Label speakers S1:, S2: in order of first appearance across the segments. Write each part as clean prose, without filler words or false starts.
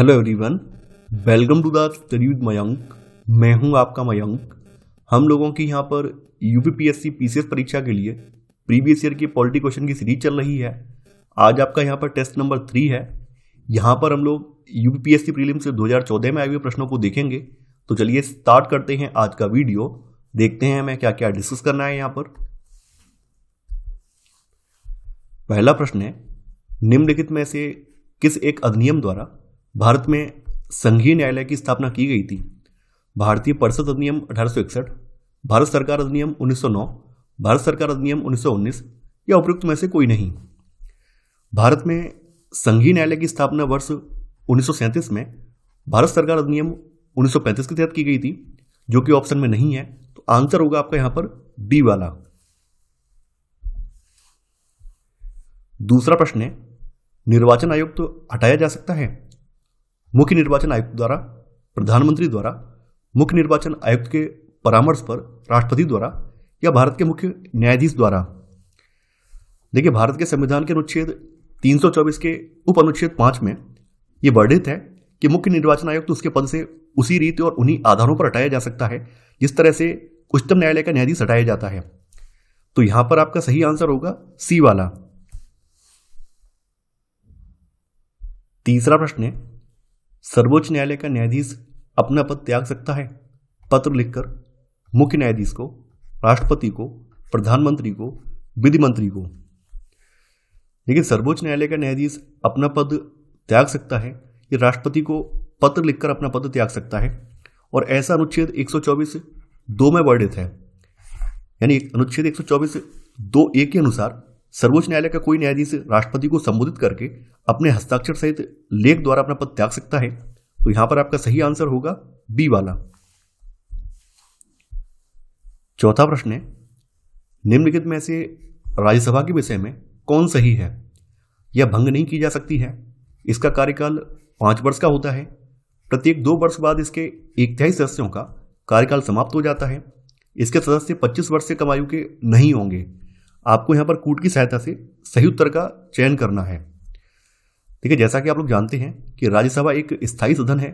S1: Hello everyone, welcome to the study with Mayank. मैं हूं आपका मयंक। हम लोगों की यहां पर यूपीपीएससी पीसीएस परीक्षा के लिए प्रीवियस ईयर की पॉलिटी क्वेश्चन की सीरीज चल रही है। आज आपका यहां पर टेस्ट नंबर 3 है। यहां पर हम लोग यूपीपीएससी प्रीलिम्स से 2014 में आए हुए प्रश्नों को देखेंगे। तो चलिए स्टार्ट करते हैं आज का वीडियो। देखते हैं हमें क्या क्या डिस्कस करना है। यहाँ पर पहला प्रश्न है, निम्नलिखित में से किस एक अधिनियम द्वारा भारत में संघीय न्यायालय की स्थापना की गई थी? भारतीय परिषद अधिनियम 1861, भारत सरकार अधिनियम 1909, भारत सरकार अधिनियम 1919 या उपयुक्त में से कोई नहीं। भारत में संघीय न्यायालय की स्थापना वर्ष 1937 में भारत सरकार अधिनियम 1935 के तहत की गई थी, जो कि ऑप्शन में नहीं है। तो आंसर होगा आपका यहां पर डी वाला। दूसरा प्रश्न है, निर्वाचन आयोग तो हटाया जा सकता है? मुख्य निर्वाचन आयुक्त द्वारा, प्रधानमंत्री द्वारा, मुख्य निर्वाचन आयुक्त के परामर्श पर, राष्ट्रपति द्वारा या भारत के मुख्य न्यायाधीश द्वारा? देखिए, भारत के संविधान के अनुच्छेद 324 के उप अनुच्छेद 5 में यह वर्णित है कि मुख्य निर्वाचन आयुक्त उसके पद से उसी रीति और उन्हीं आधारों पर हटाया जा सकता है जिस तरह से उच्चतम न्यायालय का न्यायाधीश हटाया जाता है। तो यहां पर आपका सही आंसर होगा सी वाला। तीसरा प्रश्न है, सर्वोच्च न्यायालय का न्यायाधीश अपना पद त्याग सकता है? पत्र लिखकर मुख्य न्यायाधीश को, राष्ट्रपति को, प्रधानमंत्री को, विधि मंत्री को। लेकिन सर्वोच्च न्यायालय का न्यायाधीश अपना पद त्याग सकता है, ये राष्ट्रपति को पत्र लिखकर अपना पद त्याग सकता है, और ऐसा अनुच्छेद 124(2) में वर्णित है। यानी अनुच्छेद 124(2)(a) के अनुसार सर्वोच्च न्यायालय का कोई न्यायाधीश राष्ट्रपति को संबोधित करके अपने हस्ताक्षर सहित लेख द्वारा अपना पद त्याग सकता है। तो यहां पर आपका सही आंसर होगा बी वाला। चौथा प्रश्न है, निम्नलिखित में से राज्यसभा के विषय में कौन सही है? यह भंग नहीं की जा सकती है, इसका कार्यकाल 5 वर्ष का होता है, प्रत्येक 2 वर्ष बाद इसके 1/3 सदस्यों का कार्यकाल समाप्त हो जाता है, इसके सदस्य 25 वर्ष से कम आयु के नहीं होंगे। आपको यहां पर कूट की सहायता से सही उत्तर का चयन करना है। ठीक है, जैसा कि आप लोग जानते हैं कि राज्यसभा एक स्थायी सदन है,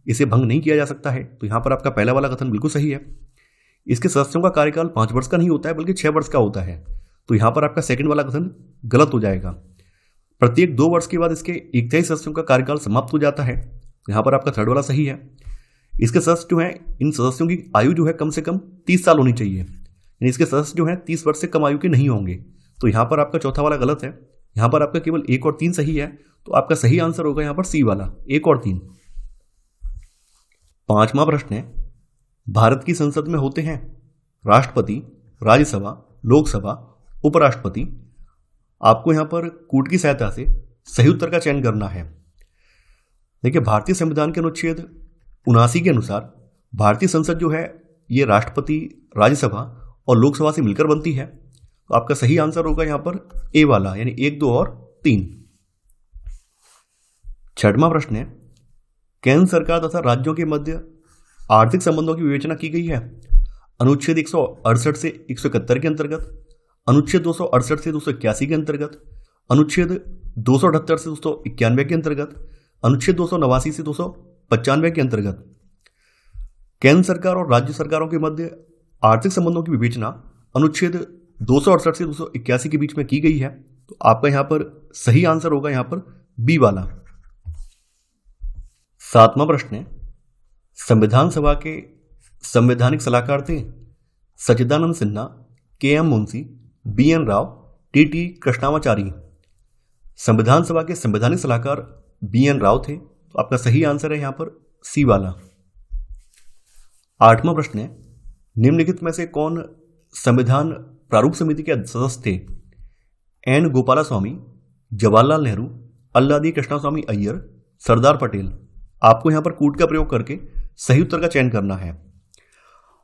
S1: इसे भंग नहीं किया जा सकता है। तो यहां पर आपका पहला वाला कथन बिल्कुल सही है। इसके सदस्यों का कार्यकाल 5 वर्ष का नहीं होता है, बल्कि 6 वर्ष का होता है। तो यहां पर आपका सेकंड वाला कथन गलत हो जाएगा। प्रत्येक 2 वर्ष के बाद इसके 1/3 सदस्यों का कार्यकाल समाप्त हो जाता है। यहां पर आपका थर्ड वाला सही है। इसके सदस्य जो है, इन सदस्यों की आयु जो है कम से कम 30 साल होनी चाहिए, यानी इसके सदस्य जो है 30 वर्ष से कम आयु के नहीं होंगे। तो यहां पर आपका चौथा वाला गलत है। यहां पर आपका केवल 1 और 3 सही है। तो आपका सही आंसर होगा यहां पर सी वाला, 1 और 3। पांचवा प्रश्न है, भारत की संसद में होते हैं राष्ट्रपति, राज्यसभा, लोकसभा, उपराष्ट्रपति। आपको यहां पर कूट की सहायता से सही उत्तर का चयन करना है। देखिए, भारतीय संविधान के अनुच्छेद 79 के अनुसार भारतीय संसद जो है ये राष्ट्रपति, राज्यसभा और लोकसभा से मिलकर बनती है। तो आपका सही आंसर होगा यहां पर ए वाला, यानी 1, 2 और 3। छठवां प्रश्न है, केंद्र सरकार तथा राज्यों के मध्य आर्थिक संबंधों की विवेचना की गई है? अनुच्छेद 168 से 171 के अंतर्गत, अनुच्छेद 268 से 281 के अंतर्गत, अनुच्छेद 278 से 291 के अंतर्गत, अनुच्छेद 289 से 295 के अंतर्गत। केंद्र सरकार और राज्य सरकारों के मध्य आर्थिक संबंधों की विवेचना अनुच्छेद 268 से 281 के बीच में की गई है। तो आपका यहां पर सही आंसर होगा यहां पर बी वाला। सातवां प्रश्न है, संविधान सभा के संवैधानिक सलाहकार थे Sachchidananda Sinha, K M. Munshi, B N. Rau, T T. Krishnamachari. संविधान सभा के संवैधानिक सलाहकार बी.एन. राव थे। तो आपका सही आंसर है यहां पर सी वाला। आठवां प्रश्न है, निम्नलिखित में से कौन संविधान प्रारूप समिति के सदस्य थे? एन. गोपालास्वामी, जवाहरलाल नेहरू, अल्लादी कृष्णस्वामी अय्यर, सरदार पटेल। आपको यहां पर कूट का प्रयोग करके सही उत्तर का चयन करना है।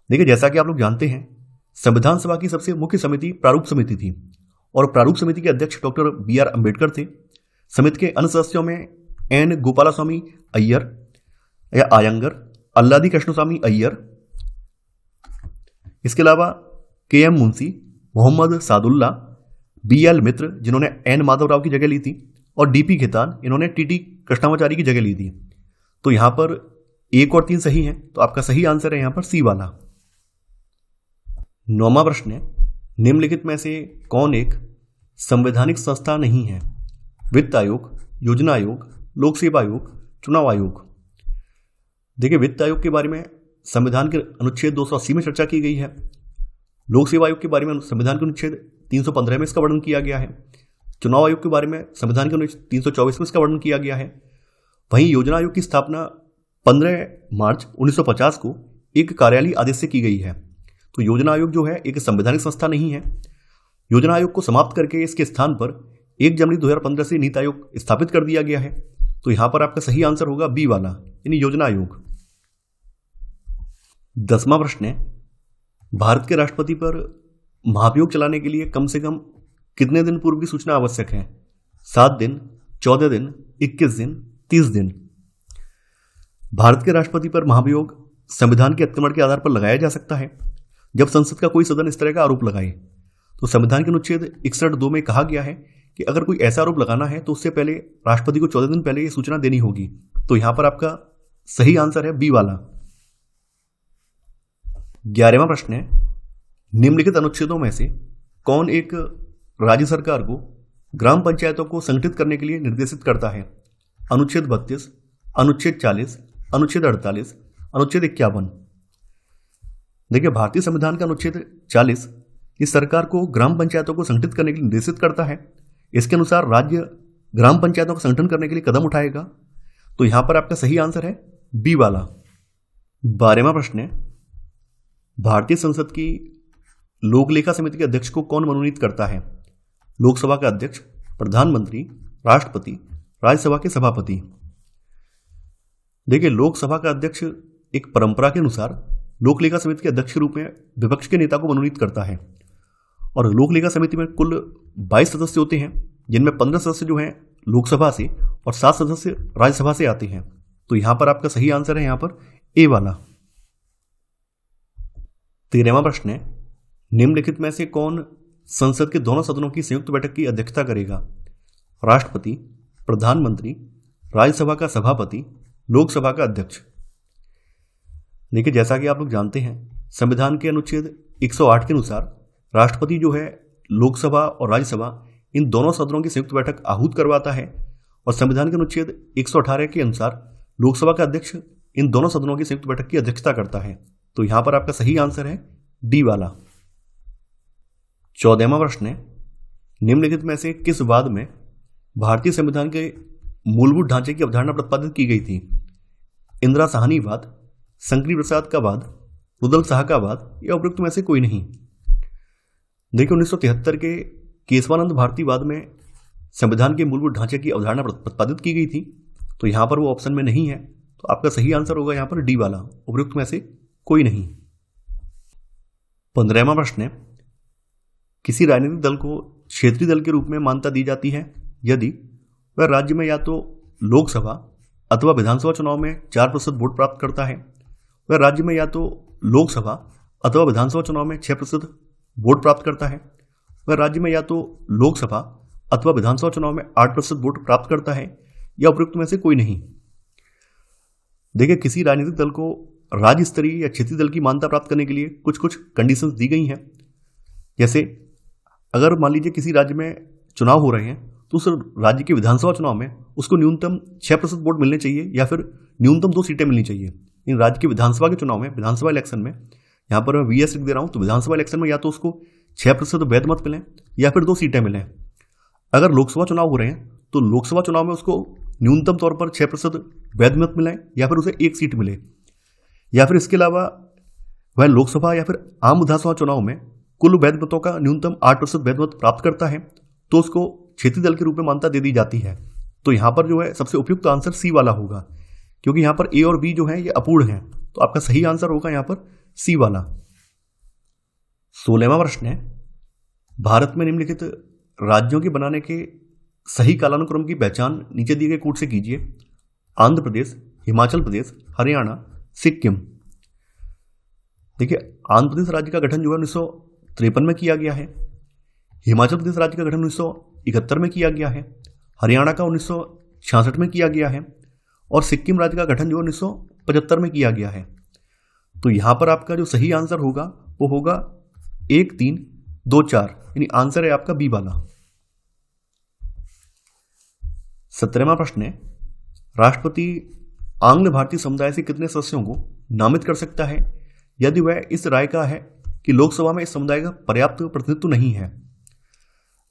S1: देखिए, जैसा कि आप लोग जानते हैं, संविधान सभा की सबसे मुख्य समिति प्रारूप समिति थी, और प्रारूप समिति के अध्यक्ष डॉक्टर बी.आर. अम्बेडकर थे। समिति के अन्य सदस्यों में एन. गोपालास्वामी अय्यर या आयंगर, अल्लादी कृष्णस्वामी अय्यर, इसके अलावा के.एम. मुंशी, मोहम्मद सादुल्ला, बी.एल. मित्र जिन्होंने एन. माधवराव की जगह ली थी, और डी.पी. खेतान, इन्होंने टी.टी. कृष्णामाचारी की जगह ली थी। तो यहां पर 1 और 3 सही है, तो आपका सही आंसर है यहां पर सी वाला। 9वां प्रश्न है, निम्नलिखित में से कौन एक संवैधानिक संस्था नहीं है? वित्त आयोग, योजना आयोग, लोक सेवा आयोग, चुनाव आयोग। देखिए, वित्त आयोग के बारे में संविधान के अनुच्छेद 280 में चर्चा की गई है। लोक सेवा आयोग के बारे में संविधान के अनुच्छेद 315 में इसका वर्णन किया गया है। चुनाव आयोग के बारे में संविधान के अनुच्छेद 324 में इसका वर्णन किया गया है। वहीं योजना आयोग की स्थापना 15 मार्च 1950 को एक कार्यालयीय आदेश से की गई है। तो योजना आयोग जो है एक संवैधानिक संस्था नहीं है। योजना आयोग को समाप्त करके इसके स्थान पर 1 जनवरी 2015 से नीति आयोग स्थापित कर दिया गया है। तो यहां पर आपका सही आंसर होगा बी वाला, यानी योजना आयोग। 10वां प्रश्न है, भारत के राष्ट्रपति पर महाभियोग चलाने के लिए कम से कम कितने दिन पूर्व की सूचना आवश्यक है? 7 दिन, 14 दिन, 21 दिन, 30 दिन। भारत के राष्ट्रपति पर महाभियोग संविधान के अतिक्रमण के आधार पर लगाया जा सकता है जब संसद का कोई सदन इस तरह का आरोप लगाए। तो संविधान के अनुच्छेद 61(2) में कहा गया है कि अगर कोई ऐसा आरोप लगाना है तो उससे पहले राष्ट्रपति को 14 दिन पहले ये सूचना देनी होगी। तो यहां पर आपका सही आंसर है बी वाला। 11वां प्रश्न है, निम्नलिखित अनुच्छेदों में से कौन एक राज्य सरकार को ग्राम पंचायतों को संगठित करने के लिए निर्देशित करता है? अनुच्छेद 32, अनुच्छेद 40, अनुच्छेद 48, अनुच्छेद 51। देखिए, भारतीय संविधान का अनुच्छेद 40 इस सरकार को ग्राम पंचायतों को संगठित करने के लिए निर्देशित करता है। इसके अनुसार राज्य ग्राम पंचायतों का संगठन करने के लिए कदम उठाएगा। तो यहां पर आपका सही आंसर है बी वाला। 12वां प्रश्न है, भारतीय संसद की लोक लेखा समिति के अध्यक्ष को कौन मनोनीत करता है? लोकसभा का अध्यक्ष, प्रधानमंत्री, राष्ट्रपति, राज्यसभा के सभापति। देखिए, लोकसभा का अध्यक्ष एक परंपरा के अनुसार लोक लेखा समिति के अध्यक्ष के रूप में विपक्ष के नेता को मनोनीत करता है। और लोक लेखा समिति में कुल 22 सदस्य होते हैं, जिनमें 15 सदस्य जो हैं लोकसभा से और 7 सदस्य राज्यसभा से आते हैं। तो यहां पर आपका सही आंसर है यहां पर ए वाला। 13वां प्रश्न है, निम्नलिखित में से कौन संसद के दोनों सदनों की संयुक्त बैठक की अध्यक्षता करेगा? राष्ट्रपति, प्रधानमंत्री, राज्यसभा का सभापति, लोकसभा का अध्यक्ष। देखिए, जैसा कि आप लोग जानते हैं, संविधान के अनुच्छेद 108 के अनुसार राष्ट्रपति जो है लोकसभा और राज्यसभा इन दोनों सदनों की संयुक्त बैठक आहूत करवाता है। और संविधान के अनुच्छेद 118 के अनुसार लोकसभा का अध्यक्ष इन दोनों सदनों की संयुक्त बैठक की अध्यक्षता करता है। तो यहां पर आपका सही आंसर है डी वाला। 14वां प्रश्न है, निम्नलिखित में से किस वाद में भारतीय संविधान के मूलभूत ढांचे की अवधारणा प्रतिपादित की गई थी? इंदिरा साहनी वाद, शंकरी प्रसाद का वाद, रुदल शाह का वाद, या उपयुक्त में से कोई नहीं? देखिए, 1973 के केशवानंद भारती वाद में संविधान के मूलभूत ढांचे की अवधारणा प्रतिपादित की गई थी। तो यहां पर वो ऑप्शन में नहीं है। तो आपका सही आंसर होगा यहां पर डी वाला, उपयुक्त में से कोई नहीं। 15वां प्रश्न है, किसी राजनीतिक दल को क्षेत्रीय दल के रूप में मान्यता दी जाती है यदि वह राज्य में या तो लोकसभा अथवा विधानसभा चुनाव में 4% वोट प्राप्त करता है, वह राज्य में या तो लोकसभा अथवा विधानसभा चुनाव में 6% वोट प्राप्त करता है, वह राज्य में या तो लोकसभा अथवा विधानसभा चुनाव में 8% वोट प्राप्त करता है, या उपयुक्त में से कोई नहीं। देखिए, किसी राजनीतिक दल को राज्य स्तरीय या क्षेत्रीय दल की मान्यता प्राप्त करने के लिए कुछ कुछ कंडीशंस दी गई हैं। जैसे अगर मान लीजिए किसी राज्य में चुनाव हो रहे हैं तो उस राज्य के विधानसभा चुनाव में उसको न्यूनतम 6% वोट मिलने चाहिए या फिर न्यूनतम 2 सीटें मिलनी चाहिए। इन राज्य के विधानसभा के चुनाव में, विधानसभा इलेक्शन में, यहाँ पर मैं VS लिख दे रहा हूँ, तो विधानसभा इलेक्शन में या तो उसको 6% वैध मत मिले या फिर 2 सीटें मिलें। अगर लोकसभा चुनाव हो रहे हैं तो लोकसभा चुनाव में उसको न्यूनतम तौर पर 6% वैध मत मिले या फिर उसे 1 सीट मिले, या फिर इसके अलावा वह लोकसभा या फिर आम विधानसभा चुनाव में कुल वैध मतों का न्यूनतम 8% वैध मत प्राप्त करता है तो उसको क्षेत्रीय दल के रूप में मान्यता दे दी जाती है। तो यहां पर जो है सबसे उपयुक्त आंसर सी वाला होगा, क्योंकि यहां पर ए और बी जो है ये अपूर्ण है। तो आपका सही आंसर होगा यहां पर सी वाला। 16वां प्रश्न है, भारत में निम्नलिखित राज्यों के बनाने के सही कालानुक्रम की पहचान नीचे दिए गए कोड से कीजिए। आंध्र प्रदेश, हिमाचल प्रदेश, हरियाणा, सिक्किम। देखिए, आंध्र प्रदेश राज्य का गठन जो है 1953 में किया गया है, हिमाचल प्रदेश राज्य का गठन 1971 में किया गया है, हरियाणा का 1966 में किया गया है, और सिक्किम राज्य का गठन जो 1975 में किया गया है। तो यहां पर आपका जो सही आंसर होगा वो होगा 1, 3, 2, 4, यानी आंसर है आपका बी वाला। 17वां प्रश्न है, राष्ट्रपति आंग्ल भारतीय समुदाय से कितने सदस्यों को नामित कर सकता है यदि वह इस राय का है कि लोकसभा में इस समुदाय का पर्याप्त प्रतिनिधित्व नहीं है।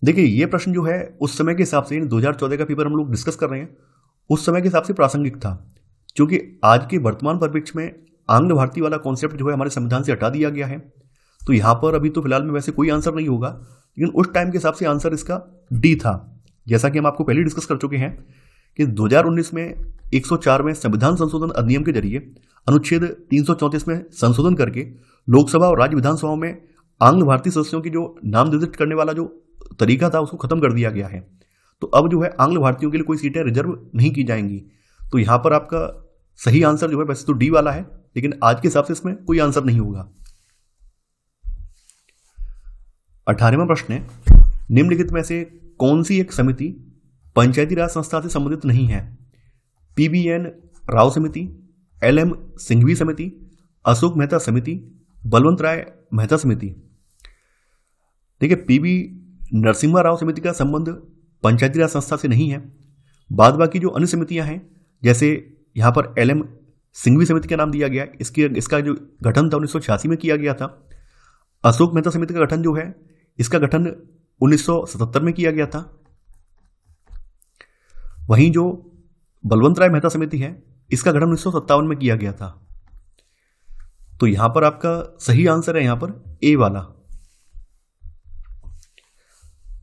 S1: देखिए ये प्रश्न जो है उस समय के हिसाब से 2014 का पेपर हम लोग डिस्कस कर रहे हैं, उस समय के हिसाब से प्रासंगिक था, क्योंकि आज के वर्तमान परिप्रेक्ष्य में आंग्ल भारतीय वाला कॉन्सेप्ट जो है हमारे संविधान से हटा दिया गया है। तो यहाँ पर अभी तो फिलहाल में वैसे कोई आंसर नहीं होगा, लेकिन उस टाइम के हिसाब से आंसर इसका डी था। जैसा कि हम आपको पहले डिस्कस कर चुके हैं कि 2019 में 104 में संविधान संशोधन अधिनियम के जरिए अनुच्छेद 334 में संशोधन करके लोकसभा और राज्य विधानसभाओं में आंग्ल भारतीय सदस्यों की जो नाम निर्दिष्ट करने वाला जो तरीका था उसको खत्म कर दिया गया है। तो अब जो है आंग्ल भारतीयों के लिए कोई सीटें रिजर्व नहीं की जाएंगी। तो यहाँ पर आपका सही आंसर जो है वैसे तो डी वाला है, लेकिन आज के हिसाब से इसमें कोई आंसर नहीं होगा। 18वां प्रश्न है, निम्नलिखित में से कौन सी एक समिति पंचायती राज संस्था से संबंधित नहीं है? PBN राव समिति, LM सिंघवी समिति, अशोक मेहता समिति, बलवंत राय मेहता समिति। देखिए PB नरसिम्हा राव समिति का संबंध पंचायती राज संस्था से नहीं है। बाद बाकी जो अन्य समितियां हैं, जैसे यहाँ पर LM सिंघवी समिति का नाम दिया गया, इसका जो गठन था 1986 में किया गया था। अशोक मेहता समिति का गठन जो है इसका गठन 1977 में किया गया था। वहीं जो बलवंत राय मेहता समिति है इसका गठन 1957 में किया गया था। तो यहां पर आपका सही आंसर है यहां पर ए वाला।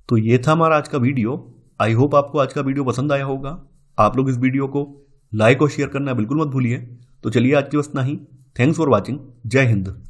S1: तो ये था हमारा आज का वीडियो। आई होप आपको आज का वीडियो पसंद आया होगा। आप लोग इस वीडियो को लाइक और शेयर करना बिल्कुल मत भूलिए। तो चलिए आज की बस इतना ही। Thanks for watching. जय हिंद।